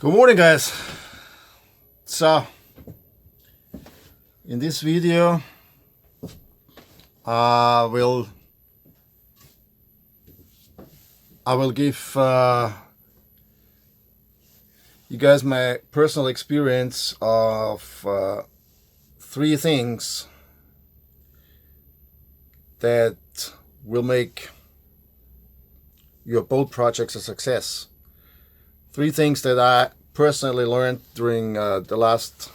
Good morning, guys. So in this video I will give you guys my personal experience of three things that will make your boat projects a success. Three things that I personally learned during the last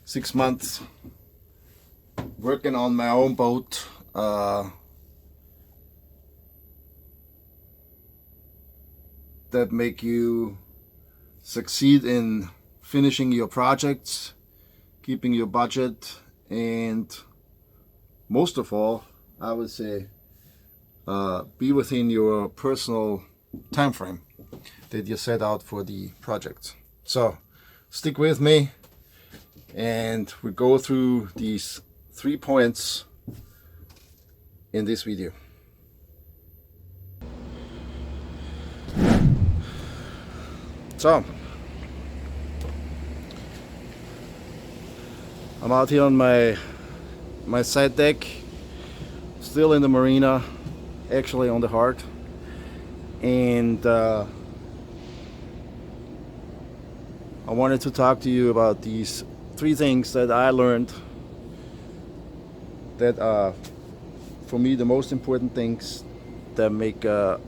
6 months working on my own boat. That make you succeed in finishing your projects, keeping your budget, and most of all, I would say, be within your personal time frame that you set out for the project. So stick with me and we go through these 3 points in this video. So I'm out here on my side deck, still in the marina, actually on the Heart, and I wanted to talk to you about these 3 things that I learned that are, for me, the most important things that make a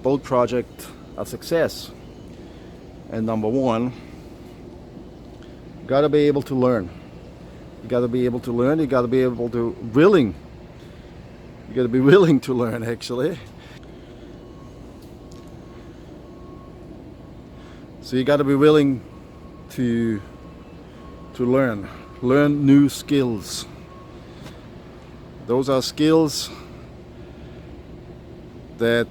boat project a success. And number 1, you gotta be able to learn. You gotta be able to learn. You gotta be able to You gotta be willing to learn, actually. So you got to be willing to learn new skills. Those are skills that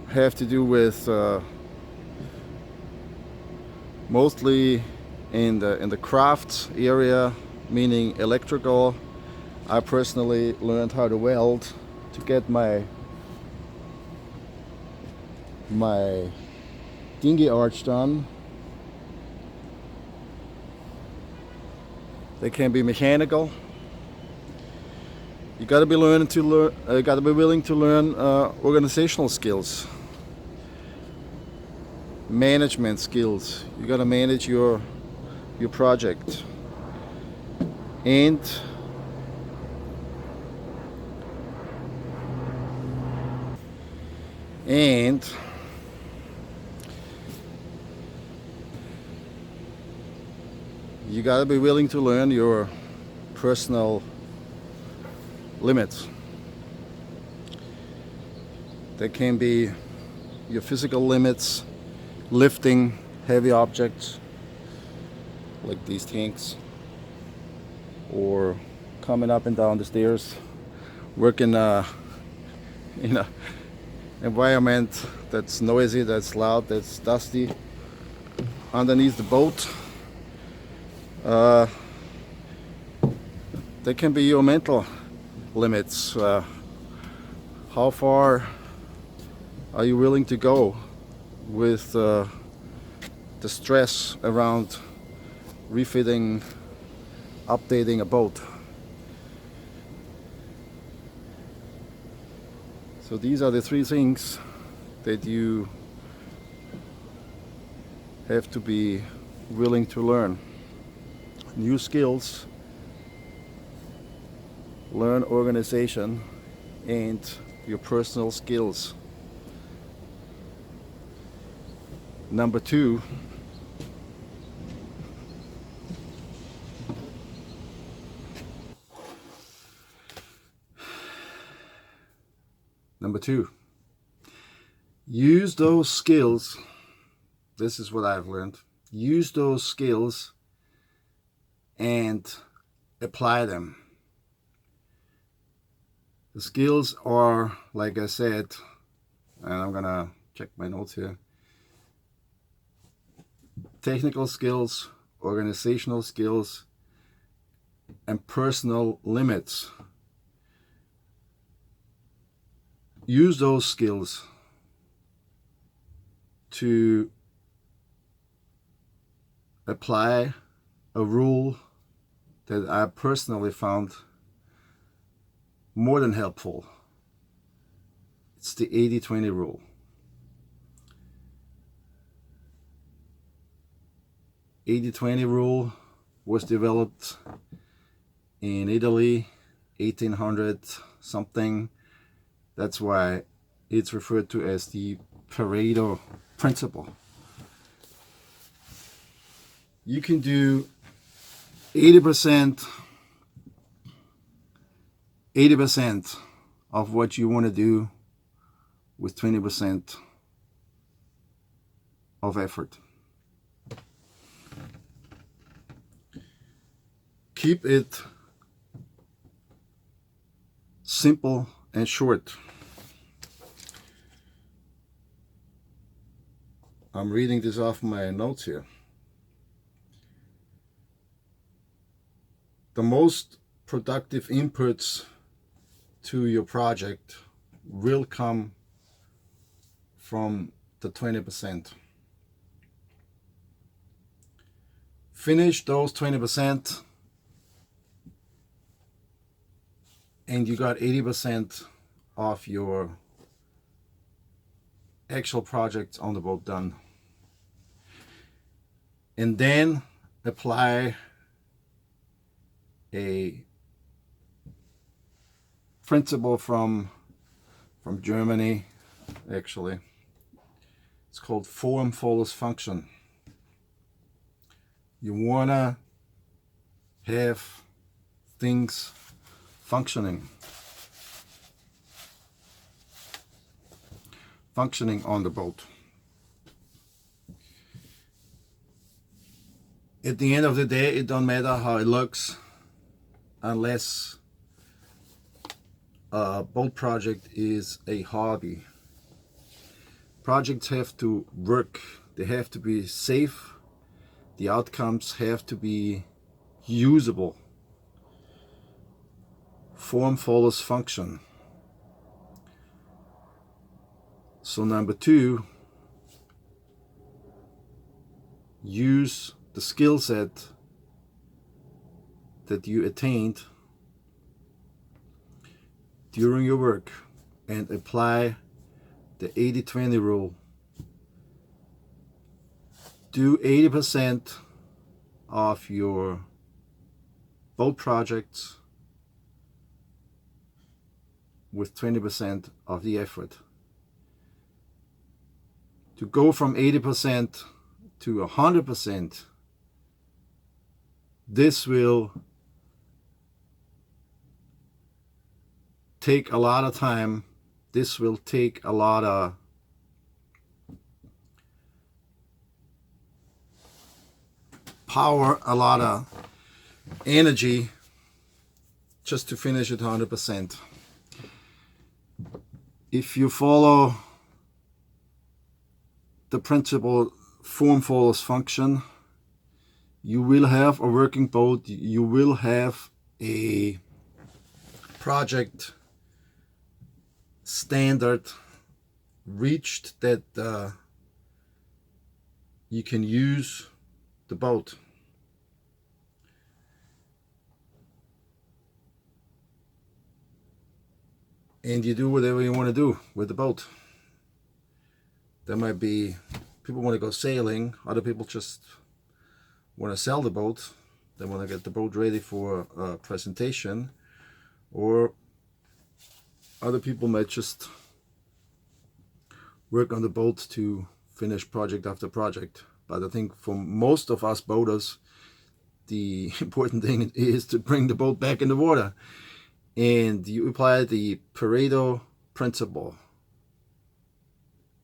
have to do with mostly in the crafts area, meaning electrical. I personally learned how to weld to get my dinghy arch done. They can be mechanical. You got to be willing to learn organizational skills, management skills. You got to manage your project, and you gotta be willing to learn your personal limits. They can be your physical limits, lifting heavy objects like these tanks, or coming up and down the stairs, working in a environment that's noisy, that's loud, that's dusty underneath the boat. They can be your mental limits. How far are you willing to go with the stress around refitting, updating a boat? So these are the 3 things that you have to be willing to learn. New skills, learn organization, and your personal skills. Number 2, use those skills. This is what I've learned. Use those skills and apply them. The skills are, like I said, and I'm gonna check my notes here: technical skills, organizational skills, and personal limits. Use those skills to apply a rule that I personally found more than helpful. It's the 80-20 rule. The 80-20 rule was developed in Italy, 1800 something. That's why it's referred to as the Pareto principle. You can do 80% of what you want to do with 20% of effort. Keep it simple and short. I'm reading this off my notes here. The most productive inputs to your project will come from the 20%. Finish those 20% and you got 80% of your actual projects on the boat done. And then apply a principle from Germany, actually. It's called form follows function. You wanna have things functioning on the boat. At the end of the day, it don't matter how it looks unless a boat project is a hobby. Projects have to work, they have to be safe, the outcomes have to be usable. Form follows function. So number 2, use the skill set that you attained during your work and apply the 80-20 rule. Do 80% of your boat projects with 20% of the effort. To go from 80% to 100%, this will take a lot of time. This will take a lot of power, a lot of energy just to finish it 100%. If you follow the principle form follows function, you will have a working boat, you will have a project standard reached that you can use the boat. And you do whatever you want to do with the boat. There might be people want to go sailing, other people just want to sell the boat, they want to get the boat ready for a presentation, or other people might just work on the boat to finish project after project. But I think for most of us boaters, the important thing is to bring the boat back in the water. And you apply the Pareto principle,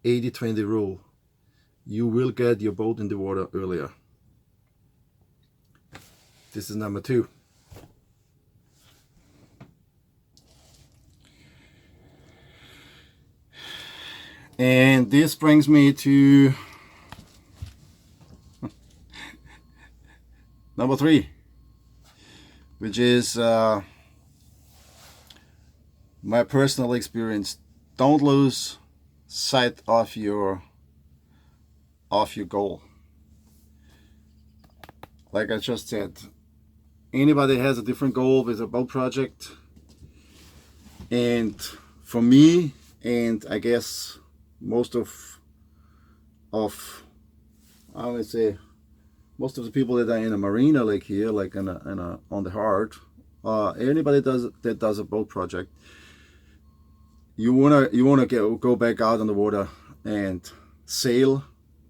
80-20 rule. You will get your boat in the water earlier. This is number 2. And this brings me to number 3, which is my personal experience. Don't lose sight of your of your goal. Like I just said, anybody has a different goal with a boat project, and for me, and I guess most of I would say most of the people that are in a marina like here, like on the Heart, anybody that does a boat project, you wanna go back out on the water and sail,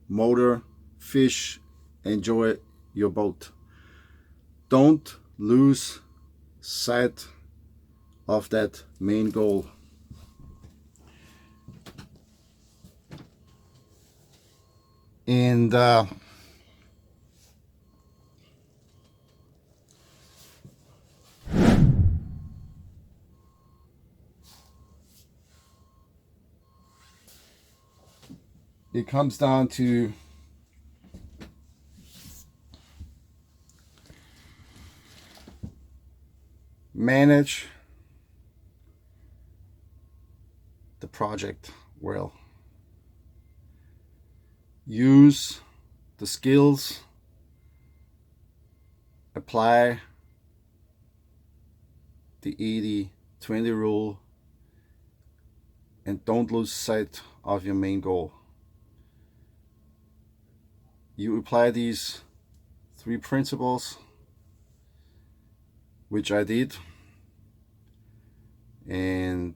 motor, fish, enjoy your boat. Don't lose sight of that main goal. And it comes down to manage the project well. Use the skills, apply the 80-20 rule, and don't lose sight of your main goal. You apply these 3 principles, which I did, and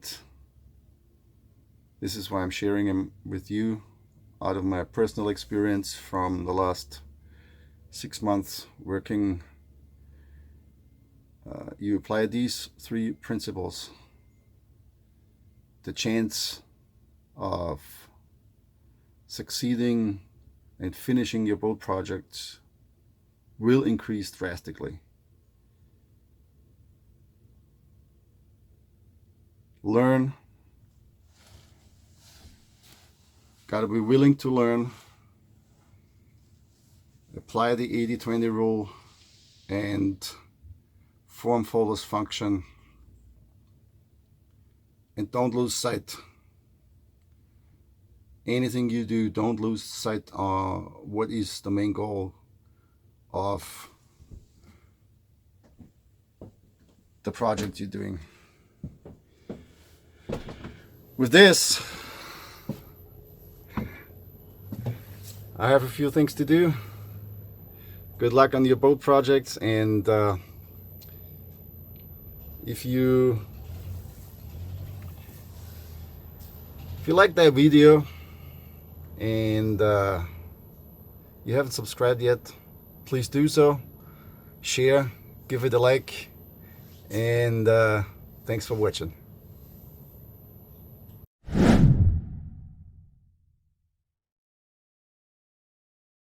this is why I'm sharing them with you out of my personal experience from the last 6 months working. You apply these 3 principles, the chance of succeeding and finishing your boat projects will increase drastically. Learn. Gotta be willing to learn. Apply the 80-20 rule and form follows function. And don't lose sight. Anything you do, don't lose sight of what is the main goal of the project you're doing. With this, I have a few things to do. Good luck on your boat projects, and if you like that video and you haven't subscribed yet, please do so. Share, give it a like, and thanks for watching.